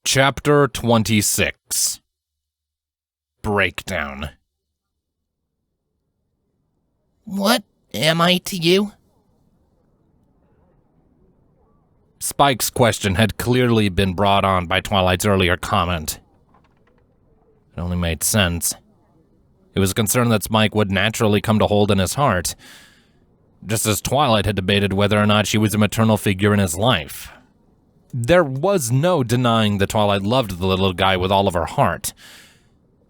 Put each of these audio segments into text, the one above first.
Chapter 26. Breakdown. What am I to you? Spike's question had clearly been brought on by Twilight's earlier comment. It only made sense. He was concerned that Spike would naturally come to hold in his heart, just as Twilight had debated whether or not she was a maternal figure in his life. There was no denying that Twilight loved the little guy with all of her heart,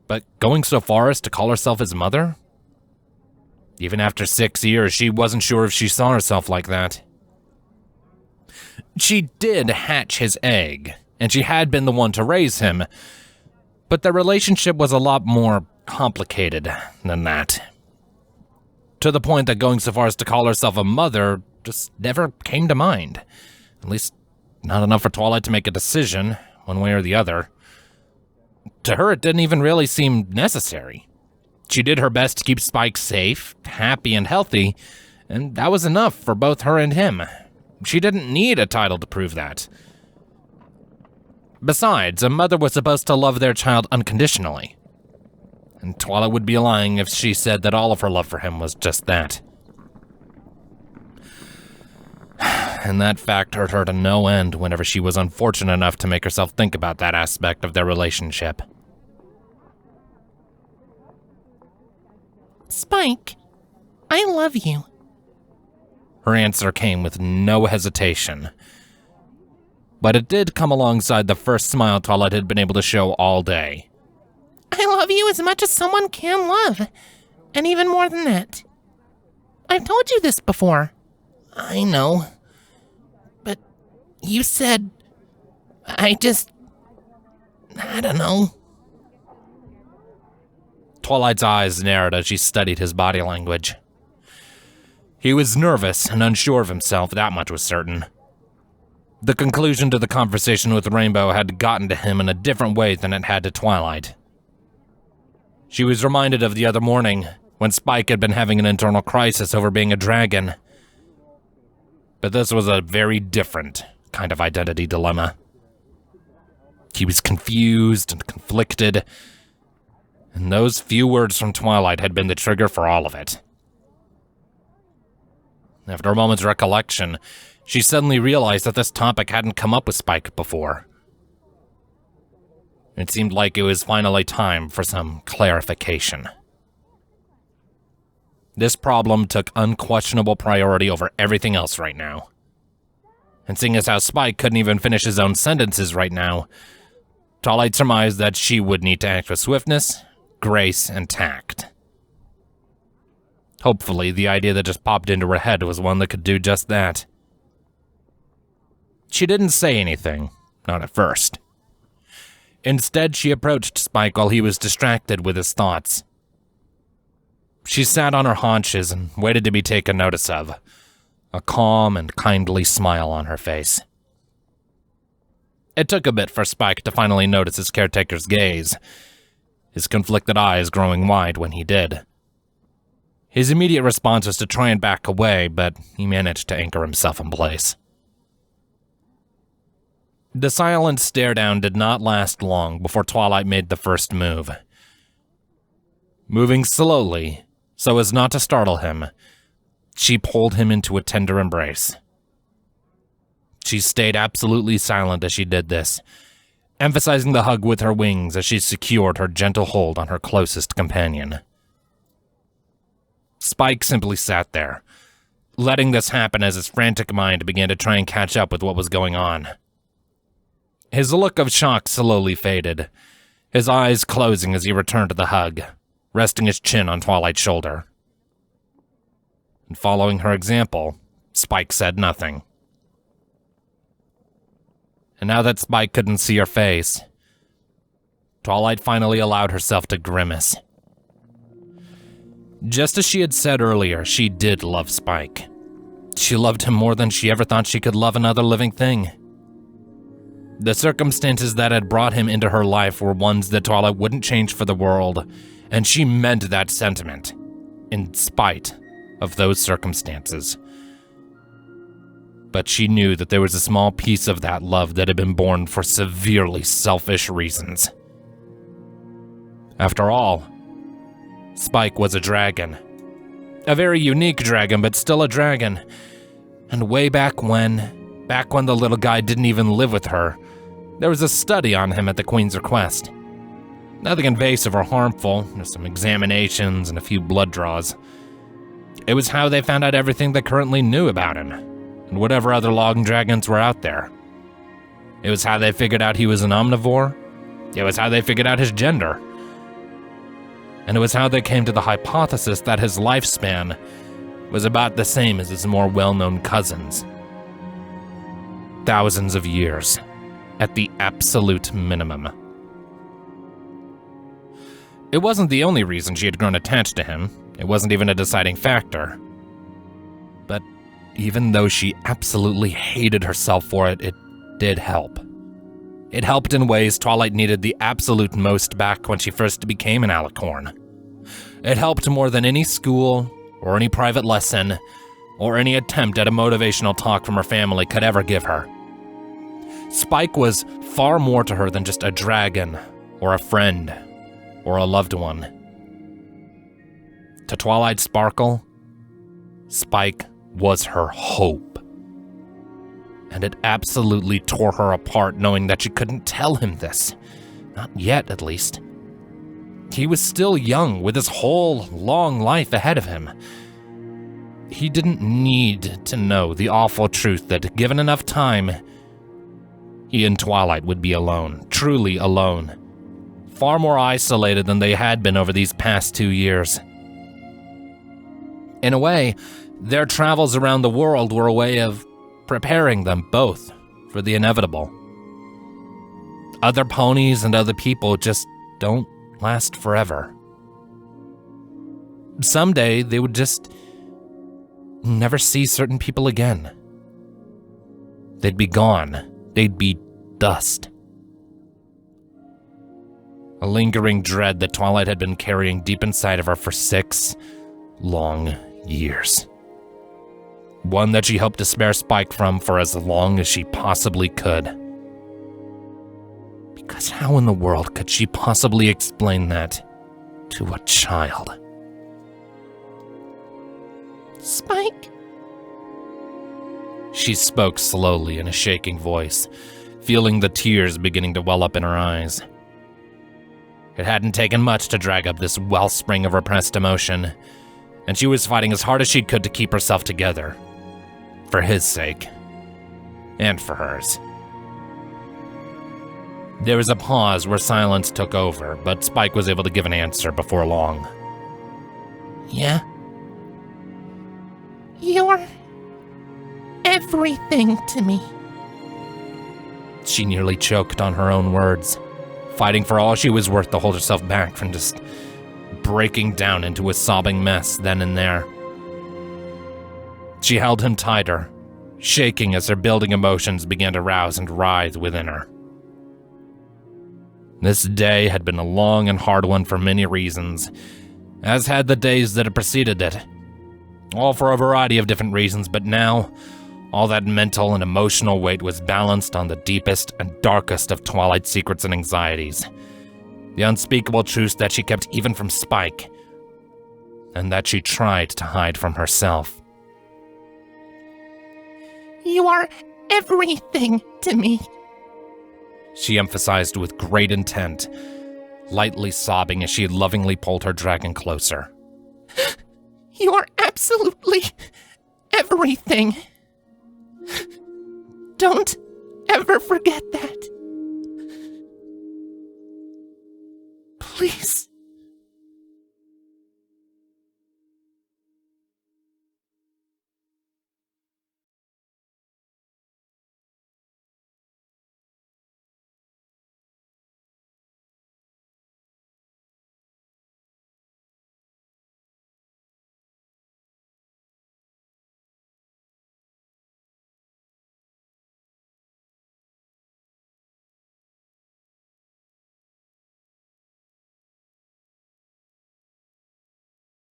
but going so far as to call herself his mother? Even after 6 years, she wasn't sure if she saw herself like that. She did hatch his egg, and she had been the one to raise him, but their relationship was a lot more complicated than that. To the point that going so far as to call herself a mother just never came to mind. At least, not enough for Twilight to make a decision, one way or the other. To her, it didn't even really seem necessary. She did her best to keep Spike safe, happy, and healthy, and that was enough for both her and him. She didn't need a title to prove that. Besides, a mother was supposed to love their child unconditionally. And Twilight would be lying if she said that all of her love for him was just that. And that fact hurt her to no end whenever she was unfortunate enough to make herself think about that aspect of their relationship. Spike, I love you. Her answer came with no hesitation. But it did come alongside the first smile Twilight had been able to show all day. I love you as much as someone can love, and even more than that. I've told you this before. I know. But you said... I don't know. Twilight's eyes narrowed as she studied his body language. He was nervous and unsure of himself, that much was certain. The conclusion to the conversation with Rainbow had gotten to him in a different way than it had to Twilight. She was reminded of the other morning, when Spike had been having an internal crisis over being a dragon. But this was a very different kind of identity dilemma. He was confused and conflicted, and those few words from Twilight had been the trigger for all of it. After a moment's recollection, she suddenly realized that this topic hadn't come up with Spike before. It seemed like it was finally time for some clarification. This problem took unquestionable priority over everything else right now. And seeing as how Spike couldn't even finish his own sentences right now, Twilight surmised that she would need to act with swiftness, grace, and tact. Hopefully, the idea that just popped into her head was one that could do just that. She didn't say anything, not at first. Instead, she approached Spike while he was distracted with his thoughts. She sat on her haunches and waited to be taken notice of, a calm and kindly smile on her face. It took a bit for Spike to finally notice his caretaker's gaze, his conflicted eyes growing wide when he did. His immediate response was to try and back away, but he managed to anchor himself in place. The silent stare-down did not last long before Twilight made the first move. Moving slowly, so as not to startle him, she pulled him into a tender embrace. She stayed absolutely silent as she did this, emphasizing the hug with her wings as she secured her gentle hold on her closest companion. Spike simply sat there, letting this happen as his frantic mind began to try and catch up with what was going on. His look of shock slowly faded, his eyes closing as he returned to the hug, resting his chin on Twilight's shoulder. And following her example, Spike said nothing. And now that Spike couldn't see her face, Twilight finally allowed herself to grimace. Just as she had said earlier, she did love Spike. She loved him more than she ever thought she could love another living thing. The circumstances that had brought him into her life were ones that Twilight wouldn't change for the world, and she meant that sentiment, in spite of those circumstances. but she knew that there was a small piece of that love that had been born for severely selfish reasons. After all, Spike was a dragon. A very unique dragon, but still a dragon. And way back when the little guy didn't even live with her, there was a study on him at the Queen's request. Nothing invasive or harmful, just some examinations and a few blood draws. It was how they found out everything they currently knew about him, and whatever other long dragons were out there. It was how they figured out he was an omnivore. It was how they figured out his gender. And it was how they came to the hypothesis that his lifespan was about the same as his more well-known cousins. Thousands of years, at the absolute minimum. It wasn't the only reason she had grown attached to him. It wasn't even a deciding factor. But even though she absolutely hated herself for it, it did help. It helped in ways Twilight needed the absolute most back when she first became an alicorn. It helped more than any school, or any private lesson, or any attempt at a motivational talk from her family could ever give her. Spike was far more to her than just a dragon, or a friend, or a loved one. To Twilight Sparkle, Spike was her hope. And it absolutely tore her apart knowing that she couldn't tell him this. Not yet, at least. He was still young, with his whole long life ahead of him. He didn't need to know the awful truth that, given enough time, he and Twilight would be alone, truly alone. Far more isolated than they had been over these past 2 years. In a way, their travels around the world were a way of preparing them both for the inevitable. Other ponies and other people just don't last forever. Someday, they would just never see certain people again. They'd be gone. They'd be dust. A lingering dread that Twilight had been carrying deep inside of her for 6 long years. One that she hoped to spare Spike from for as long as she possibly could. Because how in the world could she possibly explain that to a child? Spike? She spoke slowly in a shaking voice, feeling the tears beginning to well up in her eyes. It hadn't taken much to drag up this wellspring of repressed emotion, and she was fighting as hard as she could to keep herself together. For his sake. And for hers. There was a pause where silence took over, but Spike was able to give an answer before long. Yeah? You're everything to me. She nearly choked on her own words, fighting for all she was worth to hold herself back from just breaking down into a sobbing mess then and there. She held him tighter, shaking as her building emotions began to rouse and writhe within her. This day had been a long and hard one for many reasons, as had the days that had preceded it. All for a variety of different reasons, but now, all that mental and emotional weight was balanced on the deepest and darkest of Twilight's secrets and anxieties. The unspeakable truths that she kept even from Spike, and that she tried to hide from herself. You are everything to me. She emphasized with great intent, lightly sobbing as she lovingly pulled her dragon closer. You are absolutely everything. Don't ever forget that. Please.